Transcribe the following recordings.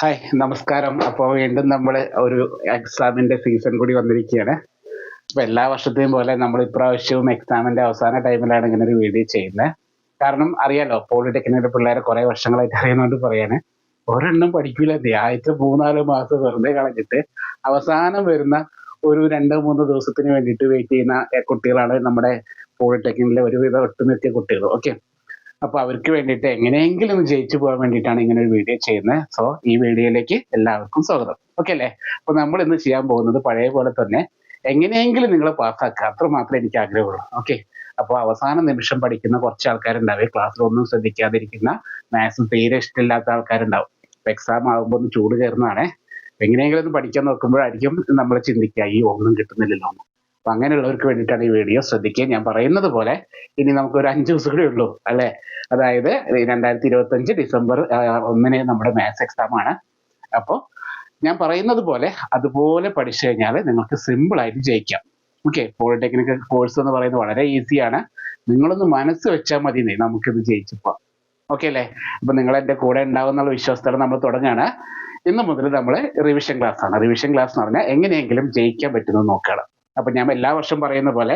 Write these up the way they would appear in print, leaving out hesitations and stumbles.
Hi, നമസ്കാരം. അപ്പോൾ വീണ്ടും നമ്മൾ ഒരു എക്സാമിന്റെ സീസൺ കൂടി വന്നിരിക്കുകയാണ്. അപ്പോൾ എല്ലാ വർഷത്തെയും പോലെ നമ്മൾ ഇപ്രാവശ്യവും എക്സാമിന്റെ അവസാന ടൈമിലാണ് ഇങ്ങനെ ഒരു വീഡിയോ ചെയ്യുന്നത്. കാരണം അറിയാലോ, പോളിടെക്നിക്കിലെ പിള്ളേരെ കുറെ വർഷങ്ങളായിട്ട് അറിയുന്നതുകൊണ്ട് പറയാണ്, ഒരെണ്ണം പഠിക്കില്ല. ആദ്യത്തെ 3-4 മാസം വെറുതെ കളഞ്ഞിട്ട് അവസാനം വരുന്ന ഒരു 2-3 ദിവസത്തിന് വേണ്ടിയിട്ട് വെയിറ്റ് ചെയ്യുന്ന കുട്ടികളാണ് നമ്മുടെ പോളിടെക്നിക്കിലെ ഒരുവിധ ഒട്ടുമിക്ക കുട്ടികൾ. ഓക്കെ, അപ്പൊ അവർക്ക് വേണ്ടിയിട്ട് എങ്ങനെയെങ്കിലും ഒന്ന് ജയിച്ചു പോകാൻ വേണ്ടിയിട്ടാണ് ഇങ്ങനെ ഒരു വീഡിയോ ചെയ്യുന്നത്. സോ ഈ വീഡിയോയിലേക്ക് എല്ലാവർക്കും സ്വാഗതം. ഓക്കെ അല്ലേ? അപ്പൊ നമ്മൾ ഇന്ന് ചെയ്യാൻ പോകുന്നത് പഴയ പോലെ തന്നെ എങ്ങനെയെങ്കിലും നിങ്ങളെ പാസ്സാക്കുക, അത്ര മാത്രമേ എനിക്ക് ആഗ്രഹമുള്ളൂ. ഓക്കെ, അപ്പോൾ അവസാന നിമിഷം പഠിക്കുന്ന കുറച്ച് ആൾക്കാരുണ്ടാവും, ക്ലാസ്സിലൊന്നും ശ്രദ്ധിക്കാതിരിക്കുന്ന, മാത്സ് തീരെ ഇഷ്ടമില്ലാത്ത ആൾക്കാരുണ്ടാവും. എക്സാം ആകുമ്പോൾ ഒന്ന് ചൂട് കയറുന്നതാണ്. എങ്ങനെയെങ്കിലും ഒന്ന് പഠിക്കാൻ നോക്കുമ്പോഴായിരിക്കും നമ്മൾ ചിന്തിക്കുക, ഈ ഒന്നും കിട്ടുന്നില്ലല്ലോ. അപ്പൊ അങ്ങനെയുള്ളവർക്ക് വേണ്ടിയിട്ടാണ് ഈ വീഡിയോ. ശ്രദ്ധിക്കുക, ഞാൻ പറയുന്നത് പോലെ ഇനി നമുക്ക് ഒരു 5 ദിവസം കൂടെ ഉള്ളൂ അല്ലെ. അതായത് 2025 ഡിസംബർ 1 നമ്മുടെ മാത്സ് എക്സാം ആണ്. അപ്പോൾ ഞാൻ പറയുന്നത് പോലെ അതുപോലെ പഠിച്ചു കഴിഞ്ഞാൽ നിങ്ങൾക്ക് സിമ്പിൾ ആയിട്ട് ജയിക്കാം. ഓക്കെ, പോളിടെക്നിക് കോഴ്സ് എന്ന് പറയുന്നത് വളരെ ഈസിയാണ്. നിങ്ങളൊന്ന് മനസ്സ് വെച്ചാൽ മതി, നമുക്കിത് ജയിച്ചപ്പോ. ഓക്കെ അല്ലേ? അപ്പൊ നിങ്ങൾ എൻ്റെ കൂടെ ഉണ്ടാവും എന്നുള്ള വിശ്വാസത്തോടെ നമ്മൾ തുടങ്ങുകയാണ്. ഇന്ന് മുതൽ നമ്മൾ റിവിഷൻ ക്ലാസ് ആണ്. റിവിഷൻ ക്ലാസ് എന്ന് പറഞ്ഞാൽ എങ്ങനെയെങ്കിലും ജയിക്കാൻ പറ്റുന്നത് നോക്കണം. അപ്പൊ ഞാൻ എല്ലാ വർഷവും പറയുന്ന പോലെ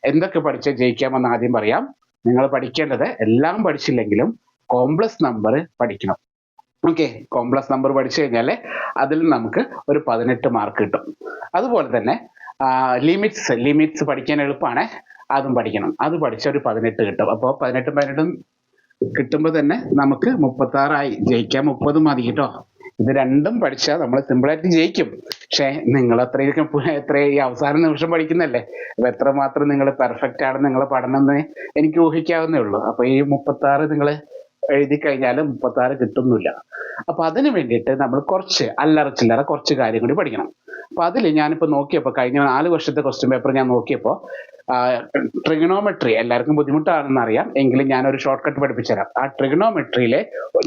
എന്തൊക്കെ പഠിച്ചാൽ ജയിക്കാമെന്ന് ആദ്യം പറയാം. നിങ്ങൾ പഠിക്കേണ്ടത്, എല്ലാം പഠിച്ചില്ലെങ്കിലും കോംപ്ലക്സ് നമ്പർ പഠിക്കണം. ഓക്കെ, കോംപ്ലക്സ് നമ്പർ പഠിച്ചു കഴിഞ്ഞാൽ അതിൽ നമുക്ക് ഒരു 18 മാർക്ക് കിട്ടും. അതുപോലെ തന്നെ ലിമിറ്റ്സ് പഠിക്കാൻ എളുപ്പമാണ്, അതും പഠിക്കണം. അത് പഠിച്ച ഒരു 18 കിട്ടും. അപ്പോൾ 18 കിട്ടുമ്പോൾ തന്നെ നമുക്ക് 36 ജയിക്കാൻ 30 മതി കേട്ടോ. ഇത് രണ്ടും പഠിച്ചാൽ നമ്മൾ സിമ്പിളായിട്ട് ജയിക്കും. പക്ഷെ നിങ്ങൾ എത്ര ഈ അവസാന നിമിഷം പഠിക്കുന്നല്ലേ, അപ്പൊ എത്രമാത്രം നിങ്ങൾ പെർഫെക്റ്റ് ആണ് നിങ്ങളെ പഠനം എന്ന് എനിക്ക് ഊഹിക്കാവുന്നേ ഉള്ളൂ. അപ്പൊ ഈ 36 നിങ്ങൾ എഴുതി കഴിഞ്ഞാൽ 36 കിട്ടുന്നില്ല. അപ്പൊ അതിന് വേണ്ടിയിട്ട് നമ്മൾ കുറച്ച് അല്ലറ ചില്ലറ കുറച്ച് കാര്യം കൂടി പഠിക്കണം. അപ്പൊ അതിൽ ഞാനിപ്പോ നോക്കിയപ്പോ കഴിഞ്ഞ 4 വർഷത്തെ ക്വസ്റ്റ്യൻ പേപ്പർ ഞാൻ നോക്കിയപ്പോ ട്രിഗണോമെട്രി എല്ലാവർക്കും ബുദ്ധിമുട്ടാണെന്ന് അറിയാം, എങ്കിലും ഞാനൊരു ഷോർട്ട് കട്ട് പഠിപ്പിച്ചുതരാം. ആ ട്രിഗണോമെട്രിയിലെ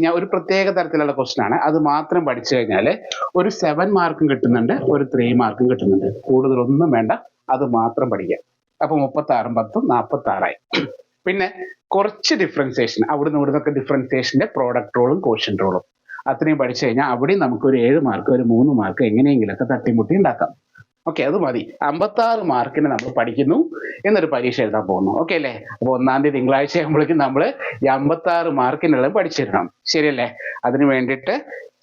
ഞാൻ ഒരു പ്രത്യേക തരത്തിലുള്ള ക്വസ്റ്റ്യൻ ആണ്, അത് മാത്രം പഠിച്ചു കഴിഞ്ഞാൽ ഒരു 7 മാർക്കും കിട്ടുന്നുണ്ട്, ഒരു 3 മാർക്കും കിട്ടുന്നുണ്ട്. കൂടുതലൊന്നും വേണ്ട, അത് മാത്രം പഠിക്കാം. അപ്പൊ 36 10 46. പിന്നെ കുറച്ച് ഡിഫറൻസിയേഷൻ, അവിടുന്ന് ഇവിടുന്നൊക്കെ ഡിഫറൻസിയേഷന്റെ പ്രോഡക്റ്റ് റോളും കോഷ്യന്റ് റോളും അത്രയും പഠിച്ചു കഴിഞ്ഞാൽ അവിടെ നമുക്ക് ഒരു 7 മാർക്ക് ഒരു 3 മാർക്ക് എങ്ങനെയെങ്കിലൊക്കെ തട്ടിമുട്ടി ഉണ്ടാക്കാം. ഓക്കെ, അത് മതി. 56 മാർക്കിന് നമ്മൾ പഠിക്കുന്നു, എന്നൊരു പരീക്ഷ എഴുതാൻ പോകുന്നു. ഓക്കെ അല്ലേ? അപ്പൊ 1-ാം തീയതി തിങ്കളാഴ്ച ആകുമ്പോഴേക്കും നമ്മൾ ഈ 56 മാർക്കിനുള്ളത് പഠിച്ചിടണം. ശരിയല്ലേ? അതിന് വേണ്ടിയിട്ട്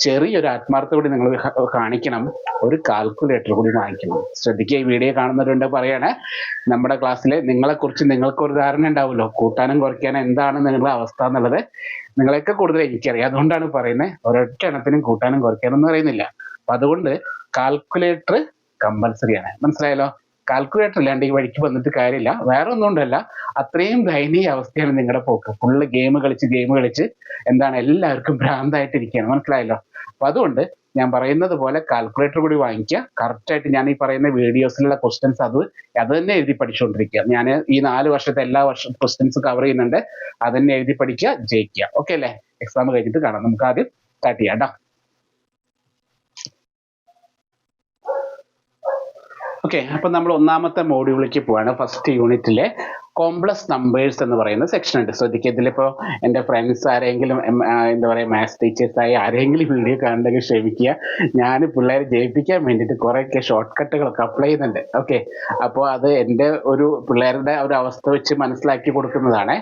ചെറിയൊരു ആത്മാർത്ഥത നിങ്ങൾ കാണിക്കണം. ഒരു കാൽക്കുലേറ്റർ കൂടി വാങ്ങിക്കണം. ശ്രദ്ധിക്കുക, ഈ വീഡിയോ കാണുന്നവരുണ്ട് പറയാണ്, നമ്മുടെ ക്ലാസ്സിൽ നിങ്ങളെ കുറിച്ച് നിങ്ങൾക്കൊരു ധാരണ ഉണ്ടാവുമല്ലോ, കൂട്ടാനും കുറയ്ക്കാനും എന്താണ് നിങ്ങളുടെ അവസ്ഥ എന്നുള്ളത് നിങ്ങളെയൊക്കെ കൂടുതൽ എനിക്കറിയാം. അതുകൊണ്ടാണ് പറയുന്നത്, ഒരൊറ്റ എണ്ണത്തിനും കൂട്ടാനും കുറയ്ക്കാനും ഒന്നും അറിയുന്നില്ല. അപ്പൊ അതുകൊണ്ട് കാൽക്കുലേറ്റർ കമ്പൽസറി ആണ്. മനസ്സിലായല്ലോ? കാൽക്കുലേറ്റർ ഇല്ലാണ്ട് ഈ വഴിക്ക് വന്നിട്ട് കാര്യമില്ല. വേറെ ഒന്നും കൊണ്ടല്ല, അത്രയും ദയനീയ അവസ്ഥയാണ് നിങ്ങളുടെ പോക്ക്. ഫുള്ള് ഗെയിം കളിച്ച് എന്താണ് എല്ലാവർക്കും ഭ്രാന്തായിട്ടിരിക്കുകയാണ്. മനസ്സിലായല്ലോ? അപ്പൊ അതുകൊണ്ട് ഞാൻ പറയുന്നത് പോലെ കാൽക്കുലേറ്റർ കൂടി വാങ്ങിക്കുക. കറക്റ്റായിട്ട് ഞാൻ ഈ പറയുന്ന വീഡിയോസിലുള്ള ക്വസ്റ്റ്യൻസ് അത് തന്നെ എഴുതി പഠിച്ചുകൊണ്ടിരിക്കുക. ഞാൻ ഈ 4 വർഷത്തെ എല്ലാ വർഷം ക്വസ്റ്റ്യൻസ് കവർ ചെയ്യുന്നുണ്ട്, അത് തന്നെ എഴുതി പഠിക്കുക, ജയിക്കുക. ഓക്കെ അല്ലേ? എക്സാം കഴിഞ്ഞിട്ട് കാണാം. നമുക്ക് ആദ്യം സ്റ്റാർട്ട് ചെയ്യാം കേട്ടോ. ഓക്കെ, അപ്പൊ നമ്മൾ 1-ാമത്തെ മോഡ്യൂളിലേക്ക് പോവാണ്. ഫസ്റ്റ് യൂണിറ്റിലെ കോംപ്ലക്സ് നമ്പേഴ്സ് എന്ന് പറയുന്ന സെക്ഷൻ ഉണ്ട്. ശ്രദ്ധിക്കുക, ഇതിലിപ്പോ എൻ്റെ ഫ്രണ്ട്സ് ആരെങ്കിലും എന്താ പറയുക മാത്സ് ടീച്ചേഴ്സായി ആരെങ്കിലും വീഡിയോ കാണുന്നെങ്കിൽ ക്ഷമിക്കുക. ഞാൻ പിള്ളേരെ ജയിപ്പിക്കാൻ വേണ്ടിയിട്ട് കുറേയൊക്കെ ഷോർട്ട് കട്ടുകളൊക്കെ അപ്ലൈ ചെയ്യുന്നുണ്ട്. ഓക്കെ, അപ്പോൾ അത് എൻ്റെ ഒരു പിള്ളേരുടെ ഒരു അവസ്ഥ വെച്ച് മനസ്സിലാക്കി കൊടുക്കുന്നതാണ്.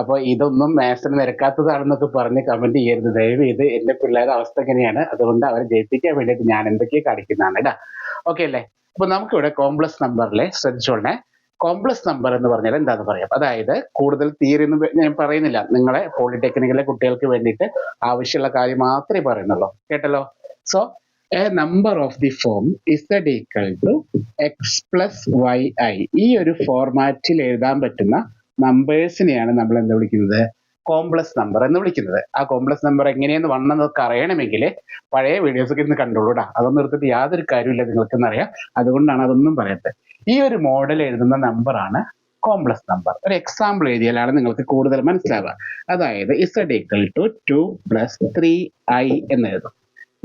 അപ്പോൾ ഇതൊന്നും മാത്സിന് നിരക്കാത്തതാണെന്നൊക്കെ പറഞ്ഞ് കമന്റ് ചെയ്യരുത് ദയവ് ചെയ്ത്. എൻ്റെ പിള്ളേരുടെ അവസ്ഥ എങ്ങനെയാണ്, അതുകൊണ്ട് അവരെ ജയിപ്പിക്കാൻ വേണ്ടിയിട്ട് ഞാൻ എന്തൊക്കെയാണ് കാണിക്കുന്നതാണ് കേട്ടോ. ഓക്കെ അല്ലേ? അപ്പൊ നമുക്കിവിടെ കോംപ്ലക്സ് നമ്പറിലെ ശ്രദ്ധിച്ചോളണേ. കോംപ്ലക്സ് നമ്പർ എന്ന് പറഞ്ഞാൽ എന്താന്ന് പറയാം. അതായത് കൂടുതൽ തിയറി ഒന്നും ഞാൻ പറയുന്നില്ല, നിങ്ങളെ പോളിടെക്നിക്കിലെ കുട്ടികൾക്ക് വേണ്ടിയിട്ട് ആവശ്യമുള്ള കാര്യം മാത്രമേ പറയുന്നുള്ളൂ. കേട്ടല്ലോ? So a number of the form z equal to x plus y i, ഈ ഒരു ഫോർമാറ്റിൽ എഴുതാൻ പറ്റുന്ന നമ്പേഴ്സിനെയാണ് നമ്മൾ എന്താ വിളിക്കുന്നത്? കോംപ്ലക്സ് നമ്പർ എന്ന് വിളിക്കുന്നത്. ആ കോംപ്ലക്സ് നമ്പർ എങ്ങനെയെന്ന് വന്നതൊക്കെ അറിയണമെങ്കിൽ പഴയ വീഡിയോസ് ഒക്കെ ഇന്ന് കണ്ടോളൂടാ. അതൊന്നും എടുത്തിട്ട് യാതൊരു കാര്യമില്ല, നിങ്ങൾക്കെന്നറിയാം. അതുകൊണ്ടാണ് അതൊന്നും പറയാത്തത്. ഈ ഒരു മോഡൽ എഴുതുന്ന നമ്പറാണ് കോംപ്ലക്സ് നമ്പർ. ഒരു എക്സാമ്പിൾ എഴുതിയാലാണ് നിങ്ങൾക്ക് കൂടുതൽ മനസ്സിലാവുക. അതായത് ഇസഡ് ഈക്വൽ ടു 2 + 3i എന്ന് എഴുതും.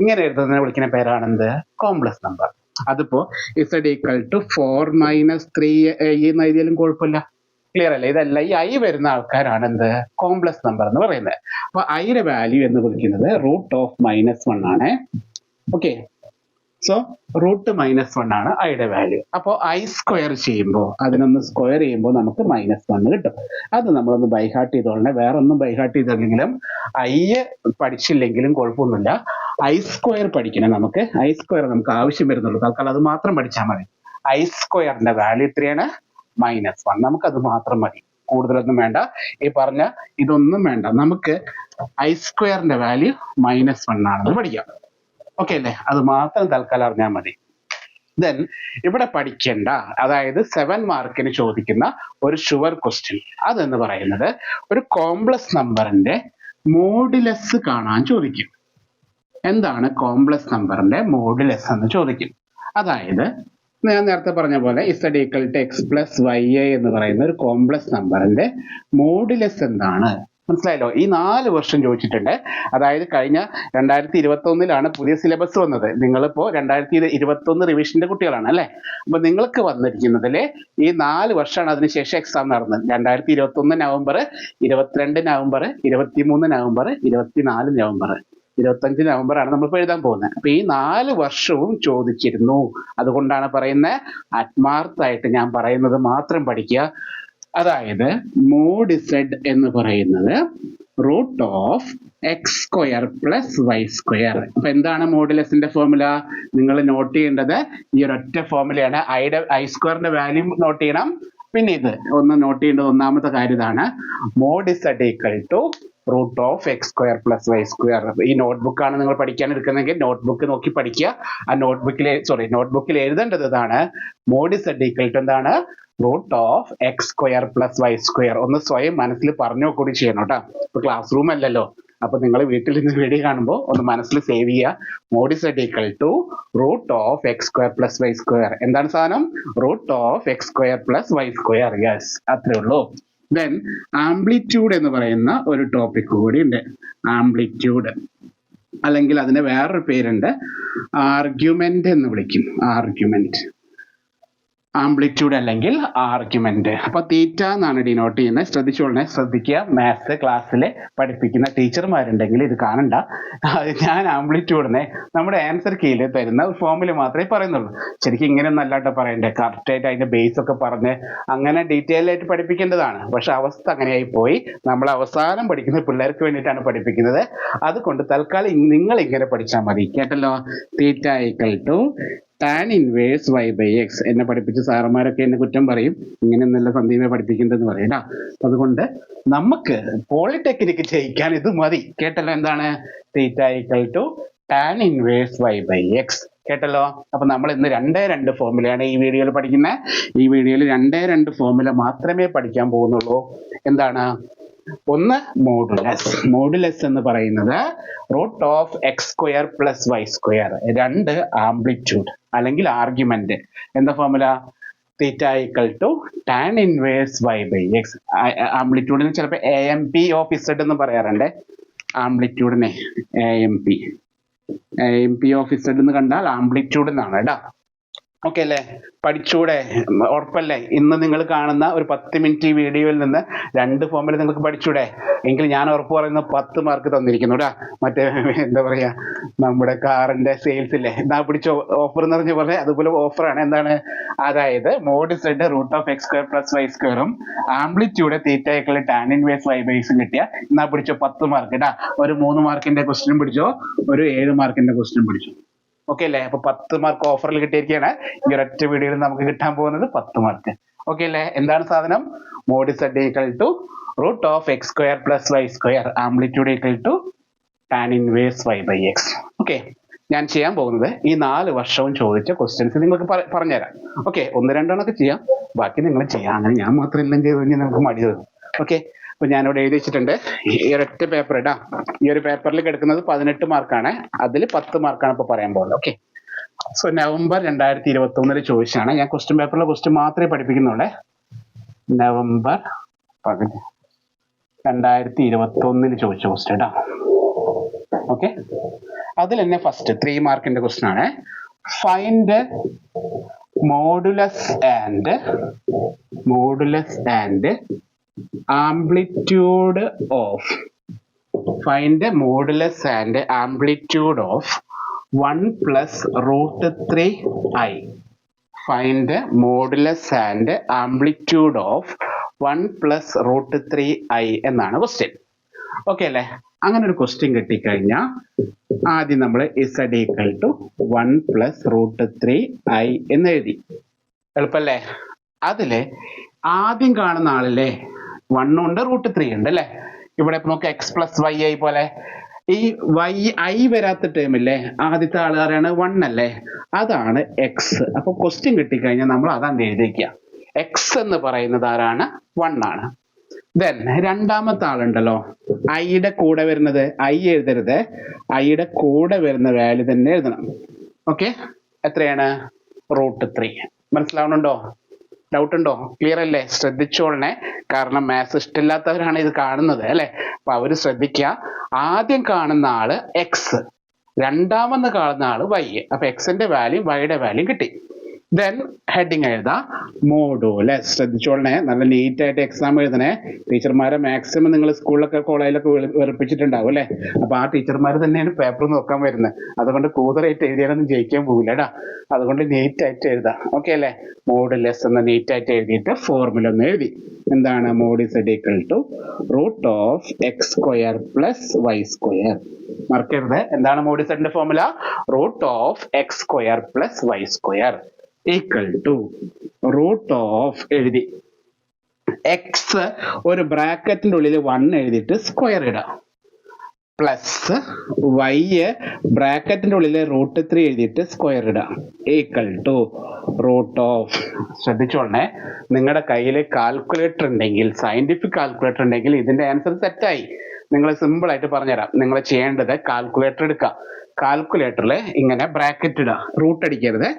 ഇങ്ങനെ എഴുതുന്നതിനെ വിളിക്കുന്ന പേരാണെന്ത്? Complex number. അതിപ്പോ ഇസഡ് ഈക്വൽ ടു 4 - 3i എന്ന് എഴുതിയാലും കുഴപ്പമില്ല. ക്ലിയർ അല്ലേ? ഇതല്ല, ഈ ഐ വരുന്ന ആൾക്കാരാണ് എന്ത് കോംപ്ലക്സ് നമ്പർ എന്ന് പറയുന്നത്. അപ്പൊ ഐയുടെ വാല്യൂ എന്ന് വിളിക്കുന്നത് √-1 ആണ്. ഓക്കെ, സോ √-1 ആണ് ഐയുടെ വാല്യൂ. അപ്പോൾ ഐ സ്ക്വയർ ചെയ്യുമ്പോൾ, അതിനൊന്ന് സ്ക്വയർ ചെയ്യുമ്പോൾ നമുക്ക് -1 കിട്ടും. അത് നമ്മളൊന്ന് ബൈഹാർട്ട് ചെയ്തോളണേ. വേറെ ഒന്നും ബൈഹാർട്ട് ചെയ്തില്ലെങ്കിലും ഐ പഠിച്ചില്ലെങ്കിലും കുഴപ്പമൊന്നുമില്ല. ഐ സ്ക്വയർ പഠിക്കണം. നമുക്ക് ഐ സ്ക്വയർ നമുക്ക് ആവശ്യം വരുന്നുള്ളൂ. തൽക്കാലം അത് മാത്രം പഠിച്ചാൽ മതി. ഐ സ്ക്വയറിന്റെ വാല്യൂ എത്രയാണ്? -1. നമുക്കത് മാത്രം മതി, കൂടുതലൊന്നും വേണ്ട. ഈ പറഞ്ഞ ഇതൊന്നും വേണ്ട. നമുക്ക് ഐ സ്ക്വയറിന്റെ വാല്യൂ -1 ആണെന്ന് പഠിക്കാം. ഓക്കെ അല്ലേ? അത് മാത്രം തൽക്കാലം അറിഞ്ഞാൽ മതി. ദെൻ ഇവിടെ പഠിക്കേണ്ട, അതായത് 7 മാർക്കിന് ചോദിക്കുന്ന ഒരു ഷുവർ ക്വസ്റ്റ്യൻ അതെന്ന് പറയുന്നത് ഒരു കോംപ്ലക്സ് നമ്പറിന്റെ മോഡുലസ് കാണാൻ ചോദിക്കും. എന്താണ് കോംപ്ലക്സ് നമ്പറിന്റെ മോഡുലസ് എന്ന് ചോദിക്കും. അതായത് ഞാൻ നേരത്തെ പറഞ്ഞ പോലെ Z=X+YA എന്ന് പറയുന്ന ഒരു കോംപ്ലക്സ് നമ്പറിന്റെ മോഡുലസ് എന്താണ്? മനസ്സിലായല്ലോ? ഈ 4 വർഷം ചോദിച്ചിട്ടുണ്ട്. അതായത് കഴിഞ്ഞ 2021 പുതിയ സിലബസ് വന്നത്. നിങ്ങളിപ്പോ 2021 റിവിഷന്റെ കുട്ടികളാണ് അല്ലെ? അപ്പൊ നിങ്ങൾക്ക് വന്നിരിക്കുന്നതില് ഈ 4 വർഷമാണ് അതിനുശേഷം എക്സാം നടന്നത്. 2021 നവംബർ, 22 നവംബർ, 23 നവംബർ, 24 നവംബർ, 25 നവംബറാണ് നമ്മളിപ്പോൾ എഴുതാൻ പോകുന്നത്. അപ്പൊ ഈ 4 വർഷവും ചോദിച്ചിരുന്നു. അതുകൊണ്ടാണ് പറയുന്നത്, ആത്മാർത്ഥമായിട്ട് ഞാൻ പറയുന്നത് മാത്രം പഠിക്കുക. അതായത് മോഡ് Z എന്ന് പറയുന്നത് √(x²+y²). അപ്പൊ എന്താണ് മോഡുലസിന്റെ ഫോർമുല? നിങ്ങൾ നോട്ട് ചെയ്യേണ്ടത് ഈ ഒരൊറ്റ ഫോർമുലയാണ്. ഐ സ്ക്വയറിന്റെ വാല്യൂ നോട്ട് ചെയ്യണം. പിന്നെ ഇത് ഒന്ന് നോട്ട് ചെയ്യേണ്ടത് ഒന്നാമത്തെ കാര്യം ഇതാണ്, മോഡ് Z √(x²+y²). ഈ നോട്ട്ബുക്കാണ് നിങ്ങൾ പഠിക്കാൻ എടുക്കുന്നതെങ്കിൽ നോട്ട്ബുക്ക് നോക്കി പഠിക്കുക. ആ നോട്ട്ബുക്കിൽ എഴുതേണ്ടത് ഇതാണ്, മോഡ് Z എന്താണ്? √(x²+y²). ഒന്ന് സ്വയം മനസ്സിൽ പറഞ്ഞോ കൂടി ചെയ്യണം കേട്ടോ. ഇപ്പൊ ക്ലാസ് റൂം അല്ലല്ലോ. അപ്പൊ നിങ്ങൾ വീട്ടിൽ നിന്ന് വീഡിയോ കാണുമ്പോൾ ഒന്ന് മനസ്സിൽ സേവ് ചെയ്യുക. Mod Z √(x²+y²). എന്താണ് സാധനം? √(x²+y²). യെസ്, അത്രേ ഉള്ളൂ. ദെൻ ആംപ്ലിറ്റ്യൂഡ് എന്ന് പറയുന്ന ഒരു ടോപ്പിക് കൂടി ഉണ്ട്. ആംപ്ലിറ്റ്യൂഡ്, അല്ലെങ്കിൽ അതിന് വേറൊരു പേരുണ്ട്, ആർഗ്യുമെന്റ് എന്ന് വിളിക്കും. ആർഗ്യുമെന്റ്, ആംപ്ലിറ്റ്യൂഡ് അല്ലെങ്കിൽ ആർഗ്യുമെന്റ്. അപ്പൊ തീറ്റ എന്നാണ് ഡിനോട്ട് ചെയ്യുന്നത്. ശ്രദ്ധിക്കുക. മാത്സ് ക്ലാസ്സിൽ പഠിപ്പിക്കുന്ന ടീച്ചർമാരുണ്ടെങ്കിൽ ഇത് കാണണ്ട. ഞാൻ ആംപ്ലിറ്റ്യൂഡിനെ നമ്മുടെ ആൻസർ കീയിൽ തരുന്ന ഫോമിൽ മാത്രമേ പറയുന്നുള്ളൂ. ശരിക്കും ഇങ്ങനെയൊന്നും അല്ലാട്ടോ പറയണ്ടേ. കറക്റ്റായിട്ട് അതിന്റെ ബേസ് ഒക്കെ പറഞ്ഞ് അങ്ങനെ ഡീറ്റെയിൽ ആയിട്ട് പഠിപ്പിക്കേണ്ടതാണ്. പക്ഷെ അവസ്ഥ അങ്ങനെയായി പോയി. നമ്മൾ അവസാനം പഠിക്കുന്ന പിള്ളേർക്ക് വേണ്ടിയിട്ടാണ് പഠിപ്പിക്കുന്നത്. അതുകൊണ്ട് തൽക്കാലം നിങ്ങൾ ഇങ്ങനെ പഠിച്ചാൽ മതി. കേട്ടല്ലോ? തീറ്റ tan−1y/x. എന്നെ പഠിപ്പിച്ച സാറന്മാരൊക്കെ എന്നെ കുറ്റം പറയും, ഇങ്ങനെ നല്ല സന്ദീപെ പഠിപ്പിക്കേണ്ടതെന്ന് പറയും. അതുകൊണ്ട് നമുക്ക് പോളിടെക്നിക്ക് ജയിക്കാൻ ഇത് മതി. കേട്ടല്ലോ? എന്താണ് tan−1y/x. കേട്ടല്ലോ? അപ്പൊ നമ്മൾ ഇന്ന് 2 ഫോർമുലയാണ് ഈ വീഡിയോയിൽ പഠിക്കുന്നത്. ഈ വീഡിയോയിൽ 2 ഫോർമുല മാത്രമേ പഠിക്കാൻ പോകുന്നുള്ളൂ. എന്താണ്? ഒന്ന് മോഡുലസ്. മോഡുലസ് എന്ന് പറയുന്നത് √(x²+y²). 2 ആംപ്ലിറ്റ്യൂഡ് അല്ലെങ്കിൽ ആർഗ്യുമെന്റ്. എന്താ ഫോർമുല? tan−1y/x. ആംപ്ലിറ്റ്യൂഡിന് ചിലപ്പോൾ AMP ഓഫ് Z എന്ന് പറയാറുണ്ട്. ആംപ്ലിറ്റ്യൂഡിനെ AMP ഓഫ് Z എന്ന് കണ്ടാൽ ആംപ്ലിറ്റ്യൂഡ് എന്നാണ് കേട്ടോ. ഓക്കെ അല്ലേ? പഠിച്ചൂടെ? ഉറപ്പല്ലേ? ഇന്ന് നിങ്ങൾ കാണുന്ന ഒരു 10 മിനിറ്റ് ഈ വീഡിയോയിൽ നിന്ന് 2 ഫോർമുല നിങ്ങൾക്ക് പഠിച്ചൂടെ? എങ്കിൽ ഞാൻ ഉറപ്പ് പറയുന്ന 10 മാർക്ക് തന്നിരിക്കുന്നു കേട്ടോ. മറ്റേ എന്താ പറയാ, നമ്മുടെ കാറിന്റെ സെയിൽസ് ഇല്ലേ, എന്നാ പിടിച്ചോ ഓഫർ എന്ന് പറഞ്ഞ പോലെ അതുപോലെ ഓഫറാണ്. എന്താണ്? അതായത് mode Z √(x²+y²) amplitude tan−1y/x കിട്ടിയ എന്നാ പിടിച്ചോ 10 മാർക്ക് കേട്ടാ. ഒരു 3 മാർക്കിന്റെ ക്വസ്റ്റ്യൻ പിടിച്ചോ, ഒരു 7 മാർക്കിന്റെ ക്വസ്റ്റ്യൻ പിടിച്ചോ. ഓക്കെ അല്ലേ? അപ്പൊ 10 മാർക്ക് ഓഫറിൽ കിട്ടിയിരിക്കുകയാണ്. ഈ ഒരൊറ്റ വീഡിയോയിൽ നമുക്ക് കിട്ടാൻ പോകുന്നത് 10 മാർക്ക്. ഓക്കെ അല്ലേ? എന്താണ് സാധനം? Mode Z √(x²+y²). Amplitude tan−1y/x. Okay, ഞാൻ ചെയ്യാൻ പോകുന്നത് ഈ 4 വർഷവും ചോദിച്ച ക്വസ്റ്റ്യൻസ് നിങ്ങൾക്ക് പറഞ്ഞുതരാം. ഓക്കെ, 1-2 ചെയ്യാം, ബാക്കി നിങ്ങൾ ചെയ്യാം. അങ്ങനെ ഞാൻ മാത്രം എല്ലാം ചെയ്ത് കഴിഞ്ഞാൽ നമുക്ക് മടി തരും. ഓക്കെ, അപ്പൊ ഞാനിവിടെ എഴുതി വെച്ചിട്ടുണ്ട്. ഈ ഒരൊറ്റ പേപ്പർ ഇടാം. ഈ ഒരു പേപ്പറിൽ കിടക്കുന്നത് 18 മാർക്കാണ്. അതിൽ 10 മാർക്കാണ് ഇപ്പൊ പറയാൻ പോകുന്നത്. ഓക്കെ, സോ നവംബർ 2021 ചോദിച്ചാണ്. ഞാൻ ക്വസ്റ്റ്യൻ പേപ്പറിലെ ക്വസ്റ്റ്യൻ മാത്രമേ പഠിപ്പിക്കുന്നുള്ളേ. നവംബർ 2021 ചോദിച്ച ക്വസ്റ്റ്യൻ ഇടാം. ഓക്കെ, അതിൽ തന്നെ ഫസ്റ്റ് 3 മാർക്കിന്റെ ക്വസ്റ്റ്യൻ ആണ്. Find modulus and modulus and amplitude of find the modulus and amplitude of 1 plus root 3i. Find the modulus and amplitude of 1 plus root 3i എന്നാണ് question. Okay അല്ലേ? അങ്ങനെ ഒരു question കിട്ടിക്കഴിഞ്ഞാൽ ആദ്യം നമ്മൾ z equal to 1 plus root 3i എന്ന് എഴുതി. എളുപ്പല്ലേ? അതില് ആദ്യം കാണുന്ന ആളില്ലേ 1 ഉണ്ട് റൂട്ട് 3 ഉണ്ട് അല്ലേ? ഇവിടെ നമുക്ക് എക്സ് പ്ലസ് വൈ ഐ പോലെ ഈ വൈ ഐ വരാത്ത ടേമില്ലേ ആദ്യത്തെ ആളുകാരാണ് 1 അല്ലേ? അതാണ് എക്സ്. അപ്പൊ ക്വസ്റ്റ്യൻ കിട്ടിക്കഴിഞ്ഞാൽ നമ്മൾ അതാണ് എഴുതിക്കുക. എക്സ് എന്ന് പറയുന്നത് ആരാണ്? 1 ആണ്. ദെൻ രണ്ടാമത്തെ ആളുണ്ടല്ലോ ഐയുടെ കൂടെ വരുന്നത്, ഐ എഴുതരുത്, ഐയുടെ കൂടെ വരുന്ന വാല്യൂ തന്നെ എഴുതണം. ഓക്കെ, എത്രയാണ്? റൂട്ട് 3. മനസ്സിലാവണുണ്ടോ? ഡൗട്ട് ഉണ്ടോ? ക്ലിയർ അല്ലേ? ശ്രദ്ധിച്ചോളണേ, കാരണം മാത്സ് ഇഷ്ടമില്ലാത്തവരാണ് ഇത് കാണുന്നത് അല്ലെ. അപ്പൊ അവര് ശ്രദ്ധിക്കുക. ആദ്യം കാണുന്ന ആള് എക്സ്, രണ്ടാമെന്ന് കാണുന്ന ആള് വൈ. അപ്പൊ എക്സിന്റെ വാല്യൂ വൈയുടെ വാല്യൂ കിട്ടി. ദെൻ ഹെഡിങ് എഴുതാം മോഡുലസ്. ശ്രദ്ധിച്ചോളണേ, നല്ല നീറ്റ് ആയിട്ട് എക്സാം എഴുതണേ. ടീച്ചർമാരെ മാക്സിമം നിങ്ങൾ സ്കൂളിലൊക്കെ കോളേജിലൊക്കെ വെറുപ്പിച്ചിട്ടുണ്ടാവും അല്ലെ. അപ്പൊ ആ ടീച്ചർമാർ തന്നെയാണ് പേപ്പർ നോക്കാൻ വരുന്നത്. അതുകൊണ്ട് കൂടുതലായിട്ട് എഴുതിയാലൊന്നും ജയിക്കാൻ പോകില്ല കേട്ടാ. അതുകൊണ്ട് നീറ്റ് ആയിട്ട് എഴുതാം. ഓക്കെ അല്ലേ? മോഡുലസ് എന്ന് നീറ്റ് ആയിട്ട് എഴുതിയിട്ട് ഫോർമുല ഒന്ന് എഴുതി. എന്താണ്? Mod is equal to root of x square plus y square. മറക്കരുത്, എന്താണ് മോഡ് ഇസഡിന്റെ formula? Root of x square plus y square equal to root of എഴുതി. എക്സ് ഒരു ബ്രാക്കറ്റിന്റെ ഉള്ളിൽ 1 എഴുതിയിട്ട് സ്ക്വയർ ഇടാം, പ്ലസ് വൈ ബ്രാക്കറ്റിന്റെ ഉള്ളിൽ റൂട്ട് 3 എഴുതിയിട്ട് സ്ക്വയർ ഇടാം, ഈക്വൽ ടു റൂട്ട് ഓഫ്. ശ്രദ്ധിച്ചോളണേ, നിങ്ങളുടെ കയ്യിൽ കാൽക്കുലേറ്റർ ഉണ്ടെങ്കിൽ, സയന്റിഫിക് കാൽക്കുലേറ്റർ ഉണ്ടെങ്കിൽ ഇതിന്റെ ആൻസർ സെറ്റായി. നിങ്ങൾ സിമ്പിൾ ആയിട്ട് പറഞ്ഞുതരാം. നിങ്ങൾ ചെയ്യേണ്ടത് കാൽക്കുലേറ്റർ എടുക്കുക. കാൽക്കുലേറ്ററിൽ ഇങ്ങനെ ബ്രാക്കറ്റ് ഇടുക, റൂട്ട് അടിക്കരുത്.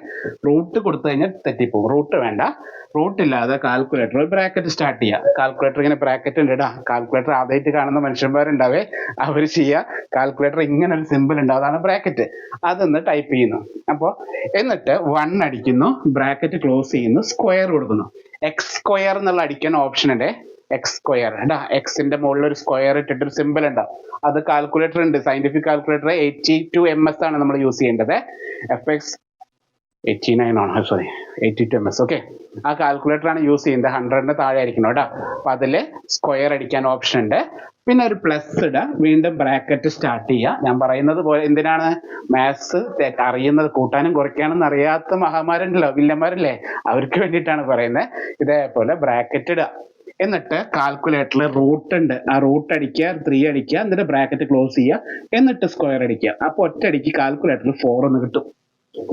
റൂട്ട് കൊടുത്തു കഴിഞ്ഞാൽ തെറ്റിപ്പോകും. റൂട്ട് വേണ്ട, റൂട്ട് ഇല്ലാതെ കാൽക്കുലേറ്റർ ബ്രാക്കറ്റ് സ്റ്റാർട്ട് ചെയ്യുക. കാൽക്കുലേറ്റർ ഇങ്ങനെ ബ്രാക്കറ്റ് ഇടുക. കാൽക്കുലേറ്റർ ആദ്യമായിട്ട് കാണുന്ന മനുഷ്യന്മാരുണ്ടാവേ, അവർ ചെയ്യുക കാൽക്കുലേറ്റർ ഇങ്ങനെ ഒരു സിമ്പിൾ ഉണ്ടാവും, അതാണ് ബ്രാക്കറ്റ്. അതൊന്ന് ടൈപ്പ് ചെയ്യുന്നു. അപ്പോൾ എന്നിട്ട് 1 അടിക്കുന്നു, ബ്രാക്കറ്റ് ക്ലോസ് ചെയ്യുന്നു, സ്ക്വയർ കൊടുക്കുന്നു. എക്സ് സ്ക്വയർ എന്നുള്ള അടിക്കാൻ ഓപ്ഷൻ ഉണ്ട്. എക്സ് സ്ക്വയർ ഉണ്ടാ, എക്സിന്റെ മുകളിൽ ഒരു സ്ക്വയർ ഇട്ടിട്ടൊരു സിമ്പിൾ ഉണ്ടാവും. അത് കാൽക്കുലേറ്റർ ഉണ്ട്, സയന്റിഫിക് കാൽക്കുലേറ്റർ 82 MS ആണ് നമ്മൾ യൂസ് ചെയ്യേണ്ടത്. FX 89 ആണ്, സോറി 82 MS. ഓക്കെ, ആ കാൽക്കുലേറ്റർ ആണ് യൂസ് ചെയ്യുന്നത്. 100ന്റെ താഴെ ആയിരിക്കണം കേട്ടോ. അപ്പൊ അതില് സ്ക്വയർ അടിക്കാൻ ഓപ്ഷൻ ഉണ്ട്. പിന്നെ ഒരു പ്ലസ് ഇടുക, വീണ്ടും ബ്രാക്കറ്റ് സ്റ്റാർട്ട് ചെയ്യുക. ഞാൻ പറയുന്നത് പോലെ എന്തിനാണ്? മാത്സ് അറിയുന്നത്, കൂട്ടാനും കുറയ്ക്കാനും അറിയാത്ത മഹാമാരുണ്ടല്ലോ, വില്ലന്മാരല്ലേ, അവർക്ക് വേണ്ടിയിട്ടാണ് പറയുന്നത്. ഇതേപോലെ ബ്രാക്കറ്റ് ഇടുക. എന്നിട്ട് കാൽക്കുലേറ്ററിൽ റൂട്ട് ഉണ്ട്, ആ റൂട്ട് അടിക്കുക, 3 അടിക്കുക, എന്നിട്ട് ബ്രാക്കറ്റ് ക്ലോസ് ചെയ്യുക, എന്നിട്ട് സ്ക്വയർ അടിക്കുക. അപ്പൊ ഒറ്റയടിക്ക് കാൽക്കുലേറ്ററിൽ 4 എന്ന് കിട്ടും.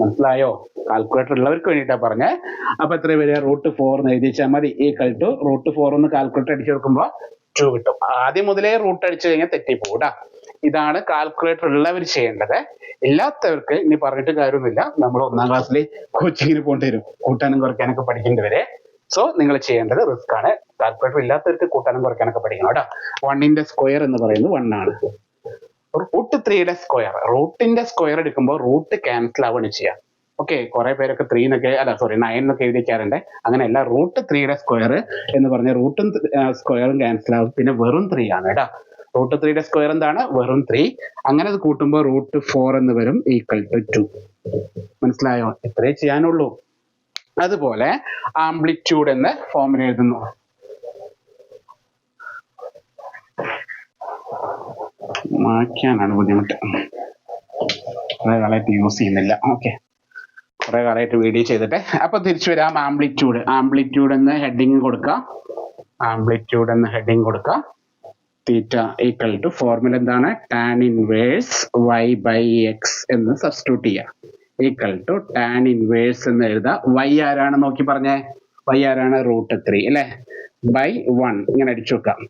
മനസ്സിലായോ? കാൽക്കുലേറ്റർ ഉള്ളവർക്ക് വേണ്ടിയിട്ടാണ് പറഞ്ഞത്. അപ്പൊ എത്ര വരിക? റൂട്ട് 4 എന്ന് എഴുതിച്ചാൽ മതി. ഈക്വൽ ടു റൂട്ട് 4 എന്ന് കാൽക്കുലേറ്റർ അടിച്ചു കൊടുക്കുമ്പോൾ 2 കിട്ടും. ആദ്യം മുതലേ റൂട്ട് അടിച്ചു കഴിഞ്ഞാൽ തെറ്റിപ്പോകൂടാ. ഇതാണ് കാൽക്കുലേറ്റർ ഉള്ളവർ ചെയ്യേണ്ടത്. ഇല്ലാത്തവർക്ക് ഇനി പറഞ്ഞിട്ട് കാര്യമൊന്നുമില്ല. നമ്മൾ 1ാം ക്ലാസ്സിൽ കോച്ചിങ്ങിന് പോകേണ്ടി വരും, കൂട്ടാനും കുറയ്ക്കാനൊക്കെ പഠിക്കേണ്ടവരെ. സോ നിങ്ങൾ ചെയ്യേണ്ടത് റിസ്ക് ആണ്. കാൽക്കുലേറ്റർ ഇല്ലാത്തവർക്ക് കൂട്ടാനും കുറയ്ക്കാനൊക്കെ പഠിക്കണം കേട്ടോ. 1ന്റെ സ്ക്വയർ എന്ന് പറയുന്നത് 1 ആണ്. റൂട്ട് 3യുടെ സ്ക്വയർ, റൂട്ടിന്റെ സ്ക്വയർ എടുക്കുമ്പോൾ റൂട്ട് ക്യാൻസൽ ആവുകയാണ് ചെയ്യുക. ഓക്കെ, കുറെ പേരൊക്കെ 3 എന്നൊക്കെ, അല്ല സോറി 9 എന്നൊക്കെ എഴുതിക്കാറുണ്ട്. അങ്ങനെയല്ല, റൂട്ട് 3യുടെ സ്ക്വയർ എന്ന് പറഞ്ഞാൽ റൂട്ടും സ്ക്വയറും ക്യാൻസൽ ആവും, പിന്നെ വെറും 3 ആണ് കേട്ടോ. റൂട്ട് 3യുടെ സ്ക്വയർ എന്താണ്? വെറും 3. അങ്ങനെ അത് കൂട്ടുമ്പോൾ റൂട്ട് 4 എന്ന് വരും, ഈക്വൽ ടു 2. മനസ്സിലായോ? ഇത്രേ ചെയ്യാനുള്ളൂ. അതുപോലെ ആംപ്ലിറ്റ്യൂഡ് എന്ന ഫോമിൽ എഴുതുന്നു. മായ്ക്കാനാണ് ബുദ്ധിമുട്ട്, കുറെ കാലമായിട്ട് യൂസ് ചെയ്യുന്നില്ല. ഓക്കെ, കുറെ കാലമായിട്ട് വീഡിയോ ചെയ്തിട്ട്. അപ്പൊ തിരിച്ചു വരാം. ആംപ്ലിറ്റ്യൂഡ്, ആംപ്ലിറ്റ്യൂഡ് എന്ന ഹെഡിങ് കൊടുക്കാം. ആംപ്ലിറ്റ്യൂഡ് എന്ന ഹെഡിങ് കൊടുക്കാം. തീറ്റ ഈക്വൽ ടു ഫോർമുല എന്താണ്? Tan inverse y by x എന്ന് സബ്സ്റ്റിറ്റ്യൂട്ട് ചെയ്യാം. ഈക്വൽ ടു ടാൻ ഇൻവേഴ്സ് എന്ന് എഴുതാം. y ആരാണ് നോക്കി പറഞ്ഞേ? y ആരാണ്? റൂട്ട് 3 അല്ലെ, ബൈ 1 ഇങ്ങനെ അടിച്ചു വെക്കാം.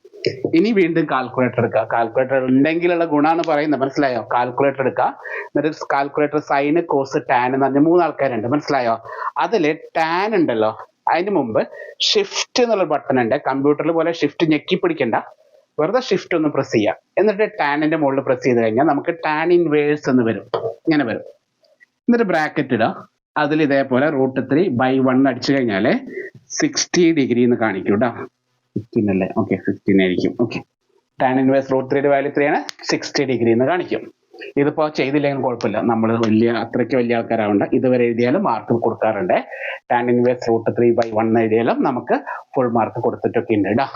ഇനി വീണ്ടും കാൽക്കുലേറ്റർ എടുക്കുക. കാൽക്കുലേറ്റർ ഉണ്ടെങ്കിലുള്ള ഗുണമാണ് പറയുന്നത്, മനസ്സിലായോ? കാൽക്കുലേറ്റർ എടുക്കുക. എന്നിട്ട് കാൽക്കുലേറ്റർ സൈന്, കോസ്, ടാൻ എന്ന് പറഞ്ഞ 3 ആൾക്കാരുണ്ട്, മനസ്സിലായോ? അതില് ടാൻ ഉണ്ടല്ലോ, അതിന് മുമ്പ് ഷിഫ്റ്റ് എന്നുള്ള ബട്ടൺ ഉണ്ട്. കമ്പ്യൂട്ടറിൽ പോലെ ഷിഫ്റ്റ് ഞെക്കി പിടിക്കണ്ട, വെറുതെ ഷിഫ്റ്റ് ഒന്ന് പ്രസ് ചെയ്യാം. എന്നിട്ട് ടാനിന്റെ മുകളിൽ പ്രസ് ചെയ്ത് കഴിഞ്ഞാൽ നമുക്ക് ടാൻ ഇൻവേഴ്സ് എന്ന് വരും, ഇങ്ങനെ വരും. എന്നിട്ട് ബ്രാക്കറ്റ് ഇടുക. അതിൽ ഇതേപോലെ √3/1 അടിച്ചു കഴിഞ്ഞാൽ 60 ഡിഗ്രി എന്ന് കാണിക്കും കേട്ടോ. 16 അല്ലേ? ഓക്കെ, 16 ആയിരിക്കും. ഓക്കെ, ടാൻ ഇൻവേഴ്സ് √3യുടെ വാല്യൂ എത്രയാണ്? 60 ഡിഗ്രി എന്ന് കാണിക്കും. ഇതിപ്പോ ചെയ്തില്ലെങ്കിൽ കുഴപ്പമില്ല, നമ്മൾ അത്രയ്ക്ക് വലിയ ആൾക്കാരാവണ്ട. ഇതുവരെ എഴുതിയാലും മാർക്ക് കൊടുക്കാറുണ്ട്. ടാൻ ഇൻവേഴ്സ് √3/1 എഴുതിയാലും നമുക്ക് ഫുൾ മാർക്ക് കൊടുത്തിട്ടൊക്കെ ഉണ്ട് കേട്ടോ.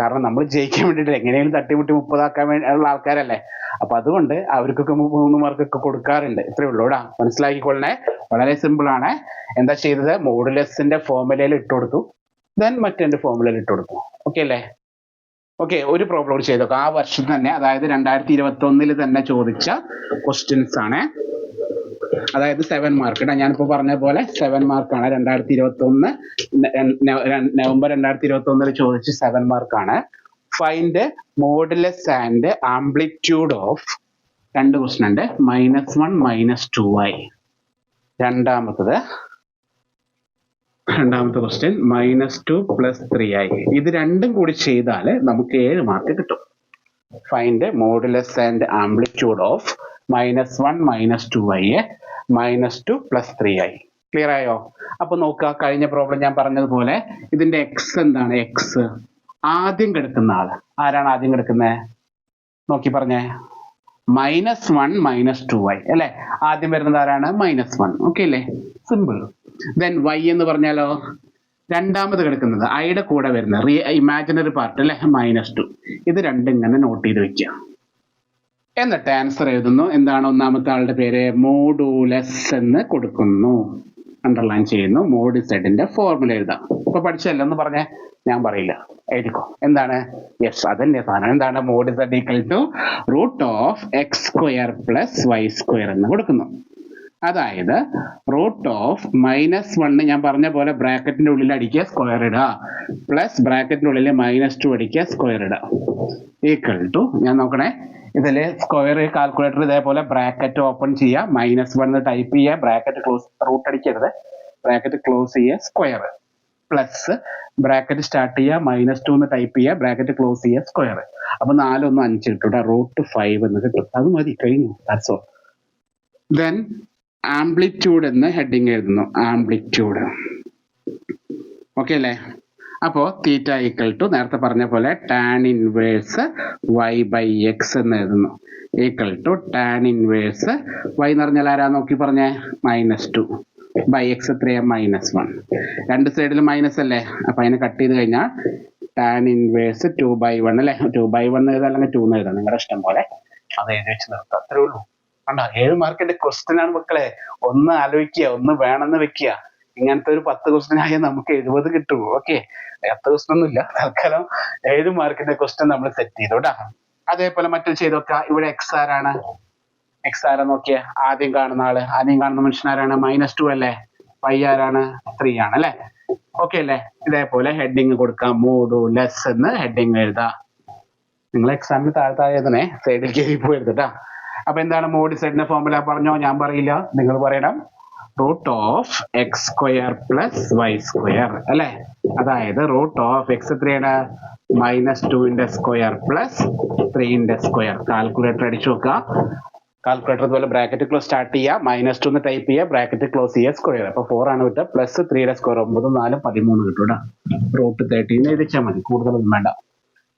കാരണം നമ്മൾ ജയിക്കാൻ വേണ്ടിയിട്ട് എങ്ങനെയും തട്ടിമുട്ടി 30 ആക്കാൻ ഉള്ള ആൾക്കാരല്ലേ. അപ്പൊ അതുകൊണ്ട് അവർക്കൊക്കെ 3 മാർക്കൊക്കെ കൊടുക്കാറുണ്ട്. ഇത്രയേ ഉള്ളൂ കേട്ടോ, മനസ്സിലാക്കിക്കൊള്ളണേ. വളരെ സിമ്പിൾ ആണ്. എന്താ ചെയ്തത്? മോഡുലസിന്റെ ഫോർമുലയിൽ ഇട്ട് കൊടുത്തു, ദെൻ മറ്റേ ഫോർമുലയിൽ ഇട്ട് കൊടുത്തു. ഓക്കെ അല്ലേ? ഓക്കെ, ഒരു പ്രോബ്ലം ചെയ്തോക്കാം. ആ വർഷം തന്നെ, അതായത് 2021 തന്നെ ചോദിച്ച ക്വസ്റ്റ്യൻസ് ആണ്. അതായത് 7 മാർക്ക്. ഞാനിപ്പോ പറഞ്ഞ പോലെ 7 മാർക്കാണ്. 2021 നവംബർ 2021 ചോദിച്ച 7 മാർക്കാണ്. Find modulus and amplitude of, 2 question ഉണ്ട്. -1 -2y. രണ്ടാമത്തെ ക്വസ്റ്റ്യൻ -2 + 3y. ഇത് രണ്ടും കൂടി ചെയ്താൽ നമുക്ക് 7 മാർക്ക് കിട്ടും. Find modulus and amplitude of -1 -2y, -2 + 3y. Clear ആയോ? അപ്പൊ നോക്കുക, കഴിഞ്ഞ പ്രോബ്ലം ഞാൻ പറഞ്ഞതുപോലെ ഇതിന്റെ എക്സ് എന്താണ്? എക്സ് ആദ്യം കിടക്കുന്ന ആള് ആരാണ്? ആദ്യം കിടക്കുന്നത് നോക്കി പറഞ്ഞേ. -1 -2y അല്ലെ? ആദ്യം വരുന്നത് ആരാണ്? -1. ഓക്കെ അല്ലേ? സിമ്പിൾ. ദെൻ y എന്ന് പറഞ്ഞാലോ രണ്ടാമത് കിടക്കുന്നത് ഐയുടെ കൂടെ വരുന്ന ഇമാജിനറി പാർട്ട് അല്ലെ? -2. ഇത് രണ്ടും ഇങ്ങനെ നോട്ട് ചെയ്ത് വെക്കുക. എന്നിട്ട് ആൻസർ എഴുതുന്നു. എന്താണ് ഒന്നാമത്തെ ആളുടെ പേര്? മോഡുലസ് എന്ന് കൊടുക്കുന്നു, അണ്ടർലൈൻ ചെയ്യുന്നു. മോഡ് സെഡിന്റെ ഫോർമുല എഴുതാം. ഇപ്പൊ പഠിച്ചല്ലോ എന്ന് പറഞ്ഞേ, ഞാൻ പറയില്ല, എഴുതിക്കോ. എന്താണ്? യെസ്, അതന്നെ സാധനം. എന്താണ്? Mode Z equal to √(x² + y² എന്ന് കൊടുക്കുന്നു. അതായത് √(-1) ഞാൻ പറഞ്ഞ പോലെ ബ്രാക്കറ്റിന്റെ ഉള്ളിൽ അടിക്കുക, സ്ക്വയർ ഇടുക, പ്ലസ് ബ്രാക്കറ്റിന്റെ ഉള്ളിൽ -2 അടിക്കുക, സ്ക്വയർ ഇടുക, ഈക്വൽ ടു, ഞാൻ നോക്കണേ, ഇതില് സ്ക്വയർ കാൽക്കുലേറ്റർ ഇതേപോലെ ബ്രാക്കറ്റ് ഓപ്പൺ ചെയ്യുക, -1 ടൈപ്പ് ചെയ്യുക, ബ്രാക്കറ്റ് ക്ലോസ്, റൂട്ട് അടിക്കരുത്, ബ്രാക്കറ്റ് ക്ലോസ് ചെയ്യുക, സ്ക്വയർ, പ്ലസ് ബ്രാക്കറ്റ് സ്റ്റാർട്ട് ചെയ്യുക, -2 ടൈപ്പ് ചെയ്യുക, ബ്രാക്കറ്റ് ക്ലോസ് ചെയ്യുക, സ്ക്വയർ. അപ്പൊ 4 1 5 കിട്ടും, √5 എന്ന് കിട്ടും. അത് മതി, കഴിഞ്ഞു. That's all. ദെൻ ആംപ്ലിറ്റ്യൂഡ് എന്ന് ഹെഡിങ് എഴുതുന്നു. ആംപ്ലിറ്റ്യൂഡ്. ഓക്കെ അല്ലേ? അപ്പോ തീറ്റ ഈക്വൽ ടു നേരത്തെ പറഞ്ഞ പോലെ ടാൻ ഇൻവേഴ്സ് y/x എന്ന് എഴുതുന്നു, equal to tan inverse y എന്ന് പറഞ്ഞാൽ ആരാ നോക്കി പറഞ്ഞേ? -2 x എത്രയാ? -1. രണ്ട് സൈഡിലും മൈനസ് അല്ലേ? അപ്പൊ അതിനെ കട്ട് ചെയ്ത് കഴിഞ്ഞാൽ ടാൻ ഇൻവേഴ്സ് 2/1 അല്ലെ? 2/1 എഴുതാം, അല്ലെങ്കിൽ 2 എഴുതാം, നിങ്ങളുടെ ഇഷ്ടം പോലെ. അത് എഴുതി വെച്ച് നിർത്താം, അത്രേ ഉള്ളൂ. കണ്ടോ, 7 മാർക്കിന്റെ ക്വസ്റ്റ്യൻ ആണ് മക്കളെ. ഒന്ന് ആലോചിക്കുക, ഒന്ന് വേണമെന്ന് വെക്കുക. ഇങ്ങനത്തെ ഒരു 10 ക്വസ്റ്റ്യൻ ആയാൽ നമുക്ക് 70 കിട്ടുമോ? ഓക്കെ, 10 ക്വസ്റ്റ്യൻ ഒന്നും ഇല്ല, തൽക്കാലം 7 മാർക്കിന്റെ ക്വസ്റ്റ്യൻ നമ്മൾ സെറ്റ് ചെയ്തു കേട്ടോ. അതേപോലെ മറ്റൊരു ചെയ്തൊക്കെ. ഇവിടെ എക്സ് ആരാണ്? എക്സ് ആരാ നോക്കിയ? ആദ്യം കാണുന്ന ആള്, ആദ്യം കാണുന്ന മനുഷ്യൻ ആരാണ്? -2 അല്ലേ? y ആരാണ്? 3 ആണ് അല്ലെ? ഓക്കെ അല്ലേ? ഇതേപോലെ ഹെഡിങ് കൊടുക്കാം, മോഡുലസ് എന്ന് ഹെഡിങ് എഴുതാം. നിങ്ങൾ എക്സാമിന് താഴെ എഴുതണേ, സൈഡിൽ കയറി പോയത് കേട്ടോ. അപ്പൊ എന്താണ് മോഡ് സെഡിന്റെ ഫോർമുല? പറഞ്ഞോ, ഞാൻ പറയില്ല, നിങ്ങൾ പറയണം. √(x² + y² അല്ലെ? അതായത് √(x) എത്രയാണ്? -2 സ്ക്വയർ പ്ലസ് 3 സ്ക്വയർ. കാൽക്കുലേറ്റർ അടിച്ചു നോക്കുക. കാൽക്കുലേറ്റർ അതുപോലെ ബ്രാക്കറ്റ് ക്ലോസ് സ്റ്റാർട്ട് ചെയ്യുക, -2 ടൈപ്പ് ചെയ്യുക, ബ്രാക്കറ്റ് ക്ലോസ് ചെയ്യുക, സ്ക്വയർ. അപ്പൊ 4 ആണ് കിട്ടുക, പ്ലസ് 3 സ്ക്വയർ 9 4 13 കിട്ടും കേട്ടോ. √13 എഴുതിച്ചാൽ മതി, കൂടുതലൊന്നും വേണ്ട.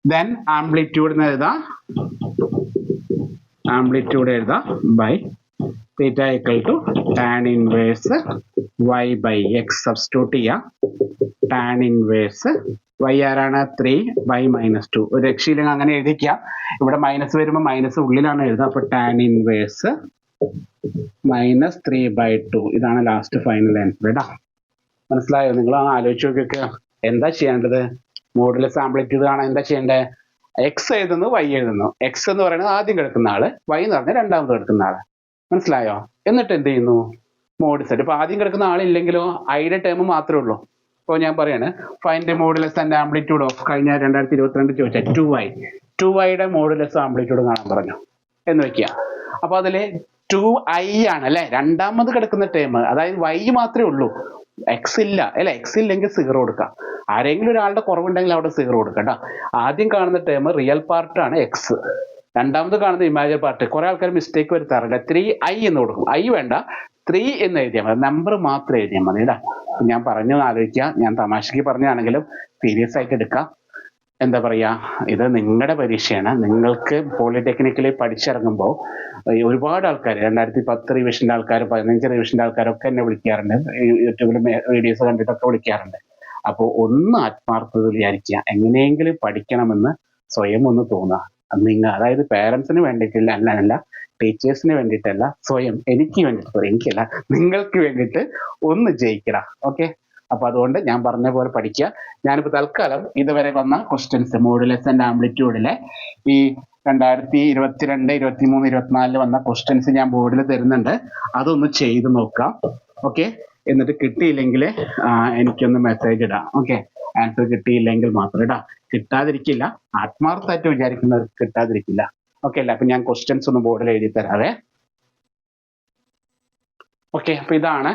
ദെൻ ആംപ്ലിറ്റ്യൂഡ് എന്ന് എഴുതാം. ആംപ്ലിറ്റ്യൂഡ് എഴുതാം by theta equal to tan inverse y/x substitute ചെയ്യാം. ടാൻ ഇൻവേഴ്സ് y ആരാണ്? 3 /-2. ഒരു രക്ഷയില്ലെങ്കിൽ അങ്ങനെ എഴുതിക്കാം. ഇവിടെ മൈനസ് വരുമ്പോൾ മൈനസ് ഉള്ളിലാണ് എഴുതുക. അപ്പൊ ടാൻ ഇൻവേഴ്സ് -3/2. ഇതാണ് ലാസ്റ്റ് ഫൈനൽ ആൻസർ കേട്ടോ. മനസ്സിലായോ? നിങ്ങൾ ആലോചിച്ച് നോക്കിയൊക്കെ എന്താ ചെയ്യേണ്ടത്? മോഡുലസ് ആംപ്ലിറ്റ്യൂഡ് കാണാൻ എന്താ ചെയ്യേണ്ടത്? എക്സ് എഴുതുന്നു, y എഴുതുന്നു. എക്സ് എന്ന് പറയുന്നത് ആദ്യം കിടക്കുന്ന ആള്, y എന്ന് പറഞ്ഞാൽ രണ്ടാമത് കിടക്കുന്ന ആള്. മനസ്സിലായോ? എന്നിട്ട് എന്ത് ചെയ്യുന്നു? Mod set. ഇപ്പൊ ആദ്യം കിടക്കുന്ന ആളില്ലെങ്കിലോ ഐയുടെ ടേം മാത്രമേ ഉള്ളൂ. ഇപ്പോൾ ഞാൻ പറയാണ്, find modulus and amplitude of, കഴിഞ്ഞ 2022 ചോദിച്ചാൽ 2y മോഡുലസ് ആംപ്ലിറ്റ്യൂഡ് കാണാൻ പറഞ്ഞു എന്ന് വെക്കുക. അപ്പൊ അതില് 2i ആണ് അല്ലെ? രണ്ടാമത് കിടക്കുന്ന ടേം, അതായത് y മാത്രമേ ഉള്ളൂ, എക്സ് ഇല്ല അല്ലെ? എക്സ് ഇല്ലെങ്കിൽ 0 കൊടുക്കാം. ആരെങ്കിലും ഒരാളുടെ കുറവുണ്ടെങ്കിൽ അവിടെ 0 കൊടുക്കാം കേട്ടോ. ആദ്യം കാണുന്ന ടേം റിയൽ പാർട്ടാണ് എക്സ്, രണ്ടാമത് കാണുന്ന ഇമാജിനറി പാർട്ട്. കുറെ ആൾക്കാർ മിസ്റ്റേക്ക് വരുത്താറുണ്ട്, 3i എന്ന് കൊടുക്കും. i വേണ്ട, 3 എന്ന് എഴുതിയാൽ മതി, നമ്പർ മാത്രം എഴുതിയാൽ മതി കേട്ടോ. ഞാൻ പറഞ്ഞു ആലോചിക്കുക, ഞാൻ തമാശക്ക് പറഞ്ഞാണെങ്കിലും സീരിയസ് ആയിട്ട് എടുക്കാം. എന്താ പറയാ, ഇത് നിങ്ങളുടെ പരീക്ഷയാണ്. നിങ്ങൾക്ക് പോളിടെക്നിക്കലി പഠിച്ചിറങ്ങുമ്പോൾ ഒരുപാട് ആൾക്കാർ 2010 റിവിഷൻ്റെ ആൾക്കാർ, 15 റിവിഷൻ്റെ ആൾക്കാരൊക്കെ എന്നെ വിളിക്കാറുണ്ട്, യൂട്യൂബിൽ വീഡിയോസ് കണ്ടിട്ടൊക്കെ വിളിക്കാറുണ്ട്. അപ്പോൾ ഒന്ന് ആത്മാർത്ഥത വിചാരിക്കുക, എങ്ങനെയെങ്കിലും പഠിക്കണമെന്ന് സ്വയം ഒന്ന് തോന്നുക. നിങ്ങൾ, അതായത് പേരൻസിന് വേണ്ടിയിട്ടില്ല, അല്ല ടീച്ചേഴ്സിന് വേണ്ടിയിട്ടല്ല, സ്വയം എനിക്ക് വേണ്ടിയിട്ട്, എനിക്കല്ല നിങ്ങൾക്ക് വേണ്ടിയിട്ട് ഒന്ന് ജയിക്കണം. ഓക്കെ, അപ്പൊ അതുകൊണ്ട് ഞാൻ പറഞ്ഞ പോലെ പഠിക്കുക. ഞാനിപ്പോ തൽക്കാലം ഇതുവരെ വന്ന ക്വസ്റ്റ്യൻസ് മോഡുലസ് ആൻഡ് ആംപ്ലിറ്റ്യൂഡിലെ ഈ 2022, 23, 24 വന്ന ക്വസ്റ്റ്യൻസ് ഞാൻ ബോർഡിൽ തരുന്നുണ്ട്, അതൊന്ന് ചെയ്ത് നോക്കാം. ഓക്കെ, എന്നിട്ട് കിട്ടിയില്ലെങ്കിൽ എനിക്കൊന്ന് മെസ്സേജ് ഇടാം. ഓക്കെ, ആൻസർ കിട്ടിയില്ലെങ്കിൽ മാത്രം ഇടാം, കിട്ടാതിരിക്കില്ല, ആത്മാർത്ഥമായിട്ട് വിചാരിക്കുന്നവർക്ക് കിട്ടാതിരിക്കില്ല. ഓക്കെ അല്ല, അപ്പൊ ഞാൻ ക്വസ്റ്റ്യൻസ് ഒന്ന് ബോർഡിൽ എഴുതി തരാവേ. ഓക്കെ, അപ്പൊ ഇതാണ്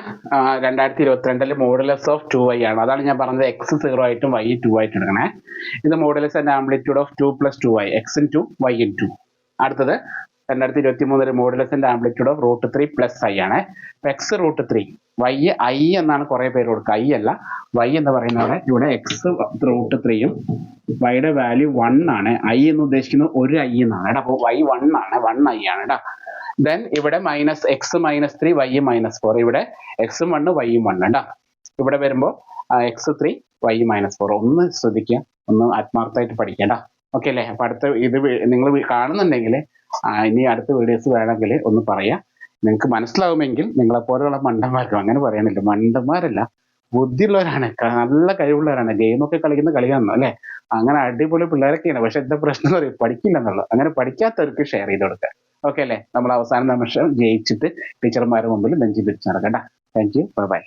2022 മോഡുലസ് ഓഫ് 2y ആണ്. അതാണ് ഞാൻ പറഞ്ഞത്, x 0 ആയിട്ടും y 2 ആയിട്ടും എടുക്കണേ. ഇത് modulus and amplitude of 2 + 2y, x in 2 y in 2. അടുത്തത് 2023 modulus and amplitude of √3 + i ആണ്. x √3, y i എന്നാണ് കുറെ പേര് കൊടുക്കുക, i അല്ല, y എന്ന് പറയുന്നത് ഇവിടെ x √3യും y വാല്യൂ 1 ആണ്. i എന്ന് ഉദ്ദേശിക്കുന്നത് ഒരു i എന്നാണ് കേട്ടോ. അപ്പോൾ y 1 ആണ്, 1i ആണ് കേട്ടോ. ദെൻ ഇവിടെ -x - 3 y -4, ഇവിടെ x 1 y 1 കേട്ടോ. ഇവിടെ വരുമ്പോൾ x 3 y -4. ഒന്ന് ശ്രദ്ധിക്കുക, ഒന്ന് ആത്മാർത്ഥമായിട്ട് പഠിക്കേണ്ട. ഓക്കെ അല്ലേ? അപ്പൊ അടുത്ത ഇത് നിങ്ങൾ കാണുന്നുണ്ടെങ്കിൽ ഇനി അടുത്ത വീഡിയോസ് വേണമെങ്കിൽ ഒന്ന് പറയാം. നിങ്ങൾക്ക് മനസ്സിലാവുമെങ്കിൽ, നിങ്ങളെപ്പോലെയുള്ള മണ്ടന്മാർക്കും, അങ്ങനെ പറയാനില്ല, മണ്ടന്മാരല്ല, ബുദ്ധിയുള്ളവരാണ്, നല്ല കഴിവുള്ളവരാണ്, ഗെയിമൊക്കെ കളിക്കുന്ന കളിയാണോ അല്ലെ, അങ്ങനെ അടിപൊളി പിള്ളേരൊക്കെയാണ്. പക്ഷെ എന്താ പ്രശ്നം എന്ന് പറയും, പഠിക്കില്ല എന്നുള്ളത്. അങ്ങനെ പഠിക്കാത്തവർക്ക് ഷെയർ ചെയ്ത് കൊടുക്കുക. ഓക്കെ അല്ലേ? നമ്മൾ അവസാന നിമിഷം ജയിച്ചിട്ട് ടീച്ചർമാരുടെ മുമ്പിൽ ബെഞ്ചിൽ പിടിച്ച് നടക്കണ്ട. Thank you, by.